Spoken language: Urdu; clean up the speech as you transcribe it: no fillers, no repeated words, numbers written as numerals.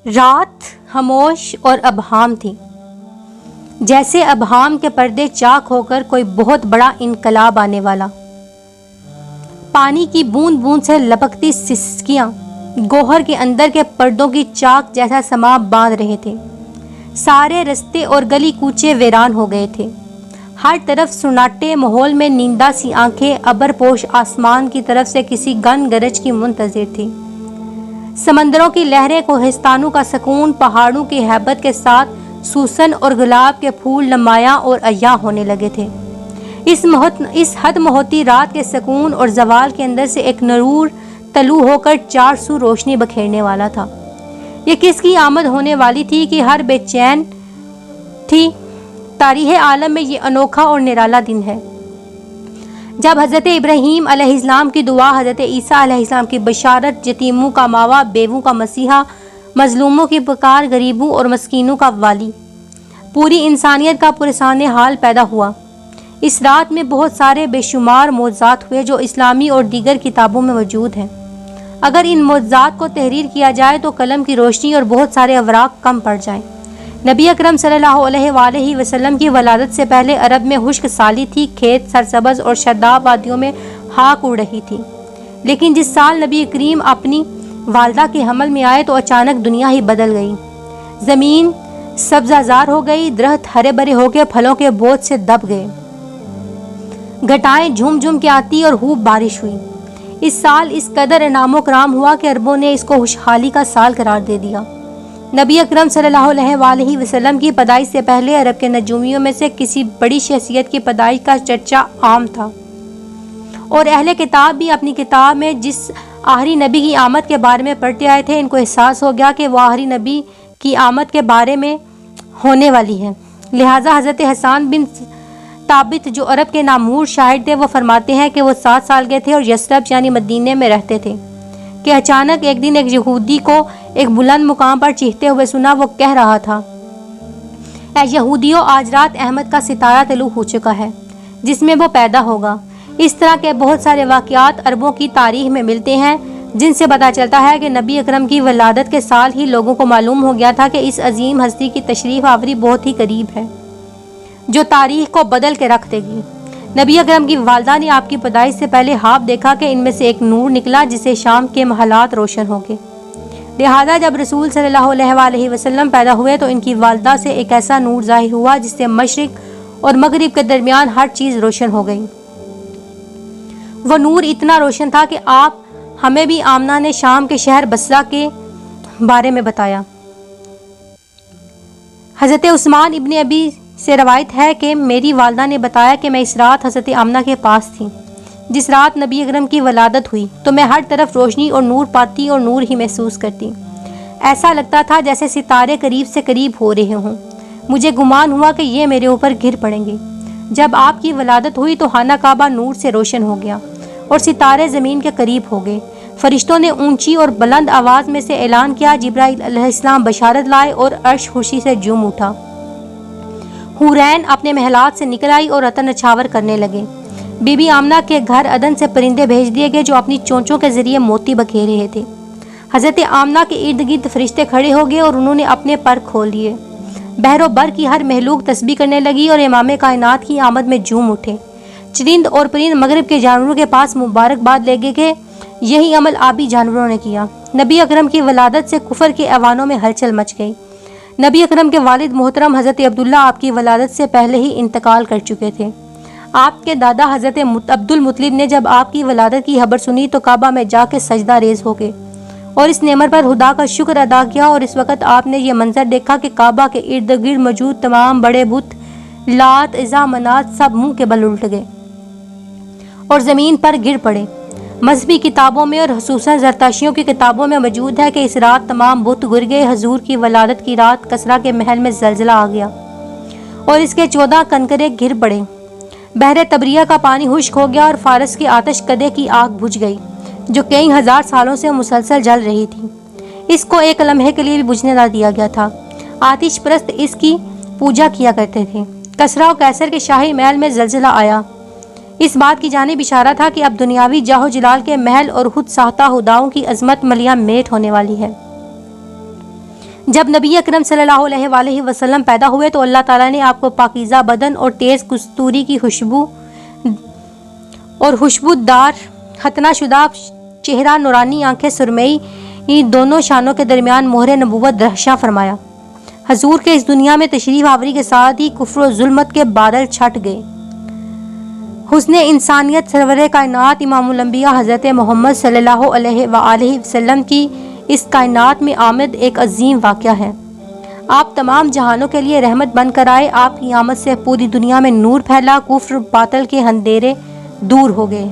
رات خاموش اور ابہام تھی، جیسے ابہام کے پردے چاک ہو کر کوئی بہت بڑا انقلاب آنے والا۔ پانی کی بوند بوند سے لپکتی سسکیاں گوہر کے اندر کے پردوں کی چاک جیسا سما باندھ رہے تھے۔ سارے رستے اور گلی کوچے ویران ہو گئے تھے۔ ہر طرف سناٹے ماحول میں نیندہ سی آنکھیں ابر پوش آسمان کی طرف سے کسی گن گرج کی منتظر تھی۔ سمندروں کی لہریں، کوہستانوں کا سکون، پہاڑوں کی ہیبت کے ساتھ سوسن اور گلاب کے پھول نمایاں اور عیاں ہونے لگے تھے۔ اس حد ہوتی رات کے سکون اور زوال کے اندر سے ایک نور طلوع ہو کر چار سو روشنی بکھیرنے والا تھا۔ یہ کس کی آمد ہونے والی تھی کہ ہر بے چین تھی؟ تاریخ عالم میں یہ انوکھا اور نرالا دن ہے جب حضرت ابراہیم علیہ السلام کی دعا، حضرت عیسیٰ علیہ السلام کی بشارت، یتیموں کا ماوا، بیووں کا مسیحا، مظلوموں کی پکار، غریبوں اور مسکینوں کا والی، پوری انسانیت کا پرسان حال پیدا ہوا۔ اس رات میں بہت سارے بے شمار معجزات ہوئے جو اسلامی اور دیگر کتابوں میں موجود ہیں۔ اگر ان معجزات کو تحریر کیا جائے تو قلم کی روشنی اور بہت سارے اوراق کم پڑ جائیں۔ نبی اکرم صلی اللہ علیہ وآلہ وسلم کی ولادت سے پہلے عرب میں خشک سالی تھی، کھیت سرسبز اور شاداب وادیوں میں ہاک اڑ رہی تھی۔ لیکن جس سال نبی کریم اپنی والدہ کے حمل میں آئے تو اچانک دنیا ہی بدل گئی۔ زمین سبزہ زار ہو گئی، درخت ہرے بھرے ہو کے پھلوں کے بوجھ سے دب گئے، گھٹائیں جھوم جھوم کے آتی اور خوب بارش ہوئی۔ اس سال اس قدر انعام و کرام ہوا کہ عربوں نے اس کو خوشحالی کا سال قرار دے دیا۔ نبی اکرم صلی اللہ علیہ وآلہ وسلم کی پیدائش سے پہلے عرب کے نجومیوں میں سے کسی بڑی شخصیت کی پیدائش کا چرچا عام تھا، اور اہل کتاب بھی اپنی کتاب میں جس آخری نبی کی آمد کے بارے میں پڑھتے آئے تھے، ان کو احساس ہو گیا کہ وہ آخری نبی کی آمد کے بارے میں ہونے والی ہے۔ لہٰذا حضرت حسان بن ثابت جو عرب کے نامور شاعر تھے، وہ فرماتے ہیں کہ وہ 7 سال کے تھے اور یثرب یعنی مدینے میں رہتے تھے کہ اچانک ایک دن ایک یہودی کو ایک بلند مقام پر چیختے ہوئے سنا۔ وہ کہہ رہا تھا، اے یہودیوں، آج رات احمد کا ستارہ طلوع ہو چکا ہے جس میں وہ پیدا ہوگا۔ اس طرح کے بہت سارے واقعات عربوں کی تاریخ میں ملتے ہیں جن سے پتہ چلتا ہے کہ نبی اکرم کی ولادت کے سال ہی لوگوں کو معلوم ہو گیا تھا کہ اس عظیم ہستی کی تشریف آوری بہت ہی قریب ہے جو تاریخ کو بدل کے رکھ دے گی۔ نبی اکرم کی والدہ نے آپ کی پیدائش سے پہلے خواب دیکھا کہ ان میں سے ایک نور نکلا جس سے شام کے محلات روشن ہوں گے۔ لہٰذا جب رسول صلی اللہ علیہ وآلہ وسلم پیدا ہوئے تو ان کی والدہ سے ایک ایسا نور ظاہر ہوا جس سے مشرق اور مغرب کے درمیان ہر چیز روشن ہو گئی۔ وہ نور اتنا روشن تھا کہ آپ ہمیں بھی آمنہ نے شام کے شہر بصرہ کے بارے میں بتایا۔ حضرت عثمان ابن ابی سے روایت ہے کہ میری والدہ نے بتایا کہ میں اس رات حضرت آمنہ کے پاس تھی جس رات نبی اکرم کی ولادت ہوئی، تو میں ہر طرف روشنی اور نور پاتی اور نور ہی محسوس کرتی۔ ایسا لگتا تھا جیسے ستارے قریب سے قریب ہو رہے ہوں۔ مجھے گمان ہوا کہ یہ میرے اوپر گر پڑیں گے۔ جب آپ کی ولادت ہوئی تو خانہ کعبہ نور سے روشن ہو گیا اور ستارے زمین کے قریب ہو گئے۔ فرشتوں نے اونچی اور بلند آواز میں سے اعلان کیا، جبرائیل علیہ السلام بشارت لائے اور عرش خوشی سے جھوم اٹھا۔ حورین اپنے محلات سے نکل آئی اور عطر نچھاور کرنے لگے۔ بی بی آمنہ کے گھر عدن سے پرندے بھیج دیے گئے جو اپنی چونچوں کے ذریعے موتی بکھیر رہے تھے۔ حضرت آمنہ کے ارد گرد فرشتے کھڑے ہو گئے اور انہوں نے اپنے پر کھول لیے۔ بحر و بر کی ہر مخلوق تسبیح کرنے لگی اور امام کائنات کی آمد میں جھوم اٹھے۔ چرند اور پرند مغرب کے جانوروں کے پاس مبارکباد لے گئے کہ یہی عمل آبی جانوروں نے کیا۔ نبی اکرم کی ولادت سے کفر کے ایوانوں میں ہلچل مچ گئی۔ نبی اکرم کے والد محترم حضرت عبداللہ آپ کی ولادت سے پہلے ہی انتقال کر چکے تھے۔ آپ کے دادا حضرت عبد المطلب نے جب آپ کی ولادت کی خبر سنی تو کعبہ میں جا کے سجدہ ریز ہو گئے اور اس نعمت پر خدا کا شکر ادا کیا، اور اس وقت آپ نے یہ منظر دیکھا کہ کعبہ کے ارد گرد موجود تمام بڑے بت لات، عزا، منات سب منہ کے بل الٹ گئے اور زمین پر گر پڑے۔ مذہبی کتابوں میں اور خصوصاً زرتشتیوں کی کتابوں میں موجود ہے کہ اس رات تمام بت گر گئے۔ حضور کی ولادت کی رات کسریٰ کے محل میں زلزلہ آ گیا اور اس کے 14 کنکرے گر پڑے۔ بحر تبریہ کا پانی خشک ہو گیا اور فارس کی آتش کدے کی آگ بجھ گئی جو کئی ہزار سالوں سے مسلسل جل رہی تھی۔ اس کو ایک لمحے کے لیے بھی بجھنے نہ دیا گیا تھا۔ آتش پرست اس کی پوجا کیا کرتے تھے۔ کسریٰ و قیصر کے شاہی محل میں زلزلہ آیا۔ اس بات کی جانب اشارہ تھا کہ اب دنیاوی جاہ و جلال کے محل اور خود ساختہ خداؤں کی عظمت ملیہ میٹ ہونے والی ہے۔ جب نبی اکرم صلی اللہ علیہ وآلہ وسلم پیدا ہوئے تو اللہ تعالیٰ نے آپ کو پاکیزہ بدن اور تیز کستوری کی خوشبودار ختنہ شدہ چہرہ، نورانی آنکھیں، سرمئی دونوں شانوں کے درمیان مہر نبوت درخشاں فرمایا۔ حضور کے اس دنیا میں تشریف آوری کے ساتھ ہی کفر و ظلمت کے بادل چھٹ گئے۔ حسن انسانیت سرور کائنات امام الانبیاء حضرت محمد صلی اللہ علیہ وآلہ وسلم کی اس کائنات میں آمد ایک عظیم واقعہ ہے۔ آپ تمام جہانوں کے لیے رحمت بن کر آئے۔ آپ کی آمد سے پوری دنیا میں نور پھیلا، کفر باطل کے اندھیرے دور ہو گئے۔